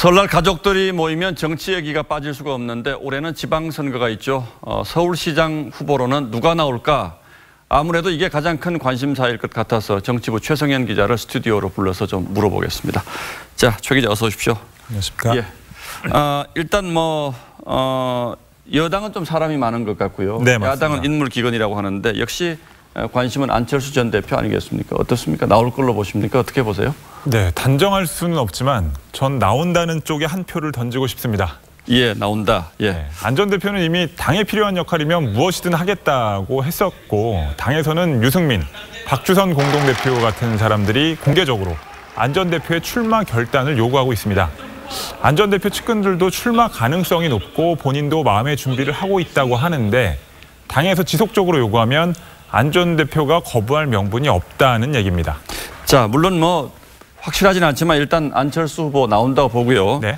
설날 가족들이 모이면 정치 얘기가 빠질 수가 없는데 올해는 지방선거가 있죠. 서울시장 후보로는 누가 나올까? 아무래도 이게 가장 큰 관심사일 것 같아서 정치부 최성현 기자를 스튜디오로 불러서 좀 물어보겠습니다. 자, 최 기자 어서 오십시오. 안녕하십니까? 예. 일단 여당은 좀 사람이 많은 것 같고요. 네, 맞습니다. 야당은 인물기근이라고 하는데 역시 관심은 안철수 전 대표 아니겠습니까? 어떻습니까? 나올 걸로 보십니까? 어떻게 보세요? 네, 단정할 수는 없지만 전 나온다는 쪽에 한 표를 던지고 싶습니다. 예, 나온다. 예. 네, 안 전 대표는 이미 당에 필요한 역할이면 무엇이든 하겠다고 했었고 당에서는 유승민, 박주선 공동대표 같은 사람들이 공개적으로 안 전 대표의 출마 결단을 요구하고 있습니다. 안 전 대표 측근들도 출마 가능성이 높고 본인도 마음의 준비를 하고 있다고 하는데 당에서 지속적으로 요구하면 안 전 대표가 거부할 명분이 없다는 얘기입니다. 자, 물론 확실하지는 않지만 일단 안철수 후보 나온다고 보고요. 네.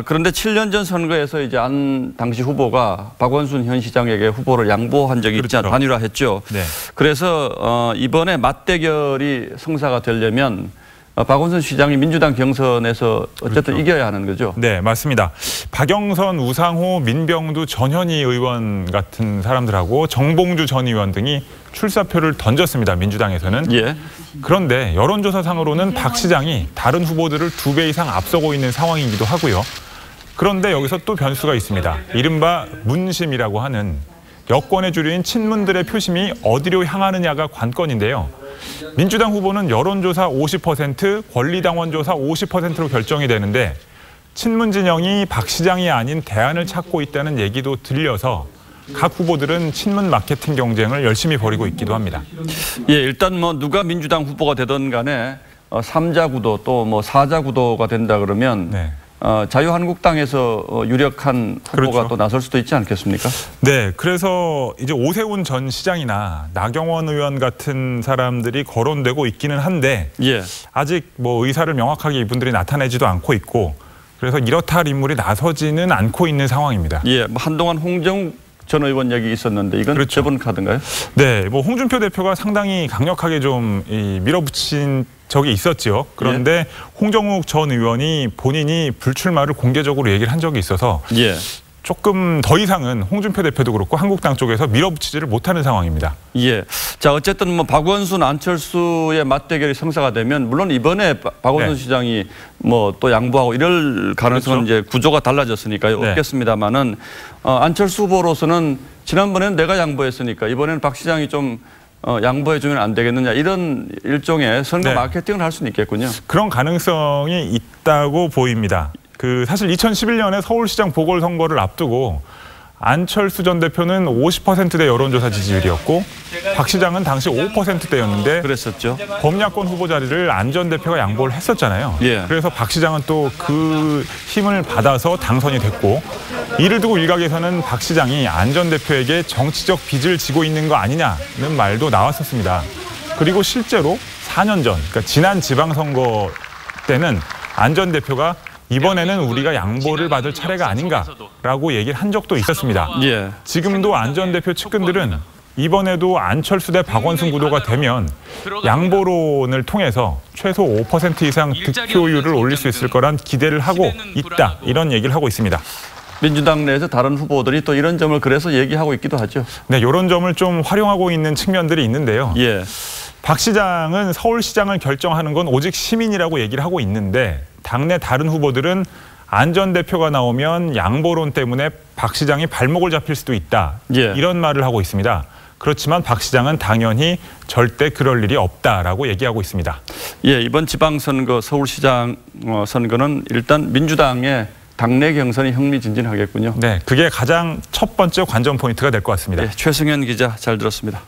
그런데 7년 전 선거에서 이제 안 당시 후보가 박원순 현 시장에게 후보를 양보한 적이 있지 않습니까? 단일화했죠. 네. 그래서 이번에 맞대결이 성사가 되려면 박원순 시장이 민주당 경선에서 어쨌든 그렇죠. 이겨야 하는 거죠. 네, 맞습니다. 박영선, 우상호, 민병두, 전현희 의원 같은 사람들하고 정봉주 전 의원 등이 출사표를 던졌습니다. 민주당에서는. 예. 그런데 여론조사상으로는 박 시장이 다른 후보들을 2배 이상 앞서고 있는 상황이기도 하고요. 그런데 여기서 또 변수가 있습니다. 이른바 문심이라고 하는 여권의 주류인 친문들의 표심이 어디로 향하느냐가 관건인데요. 민주당 후보는 여론조사 50%, 권리당원조사 50%로 결정이 되는데 친문 진영이 박 시장이 아닌 대안을 찾고 있다는 얘기도 들려서 각 후보들은 친문 마케팅 경쟁을 열심히 벌이고 있기도 합니다. 예, 일단 누가 민주당 후보가 되든 간에 3자 구도 또 4자 구도가 된다 그러면 네. 자유한국당에서 유력한 후보가 그렇죠. 또 나설 수도 있지 않겠습니까? 네, 그래서 이제 오세훈 전 시장이나 나경원 의원 같은 사람들이 거론되고 있기는 한데 예. 아직 의사를 명확하게 이분들이 나타내지도 않고 있고 그래서 이렇다 할 인물이 나서지는 않고 있는 상황입니다. 예, 한동안 홍정욱 전 의원 얘기 있었는데 이건 그렇죠. 저번 카드인가요? 네, 홍준표 대표가 상당히 강력하게 좀 밀어붙인 적이 있었죠. 그런데 예. 홍정욱 전 의원이 본인이 불출마를 공개적으로 얘기를 한 적이 있어서 예. 조금 더 이상은 홍준표 대표도 그렇고 한국당 쪽에서 밀어붙이지를 못하는 상황입니다. 예. 자, 어쨌든 박원순, 안철수의 맞대결이 성사가 되면 물론 이번에 박원순 네. 시장이 또 양보하고 이럴 가능성은 그렇죠. 이제 구조가 달라졌으니까요. 네. 없겠습니다만은 안철수 후보로서는 지난번에는 내가 양보했으니까 이번에는 박 시장이 좀 양보해 주면 안 되겠느냐 이런 일종의 선거 네. 마케팅을 할 수는 있겠군요. 그런 가능성이 있다고 보입니다. 사실 2011년에 서울시장 보궐선거를 앞두고 안철수 전 대표는 50%대 여론조사 지지율이었고 박 시장은 당시 5%대였는데 그랬었죠. 범야권 후보 자리를 안 전 대표가 양보를 했었잖아요. 예. 그래서 박 시장은 또 그 힘을 받아서 당선이 됐고 이를 두고 일각에서는 박 시장이 안 전 대표에게 정치적 빚을 지고 있는 거 아니냐는 말도 나왔었습니다. 그리고 실제로 4년 전, 그러니까 지난 지방선거 때는 안 전 대표가 이번에는 우리가 양보를 받을 차례가 아닌가라고 얘기를 한 적도 있었습니다. 예. 지금도 안 전 대표 측근들은 이번에도 안철수 대 박원순 구도가 되면 양보론을 통해서 최소 5% 이상 득표율을 올릴 수 있을 거란 기대를 하고 있다. 이런 얘기를 하고 있습니다. 민주당 내에서 다른 후보들이 또 이런 점을 그래서 얘기하고 있기도 하죠. 네, 이런 점을 좀 활용하고 있는 측면들이 있는데요. 예. 박 시장은 서울시장을 결정하는 건 오직 시민이라고 얘기를 하고 있는데 당내 다른 후보들은 안 전 대표가 나오면 양보론 때문에 박 시장이 발목을 잡힐 수도 있다. 예. 이런 말을 하고 있습니다. 그렇지만 박 시장은 당연히 절대 그럴 일이 없다라고 얘기하고 있습니다. 예, 이번 지방선거 서울시장 선거는 일단 민주당의 당내 경선이 흥미진진하겠군요. 네, 그게 가장 첫 번째 관전 포인트가 될 것 같습니다. 예, 최승현 기자 잘 들었습니다.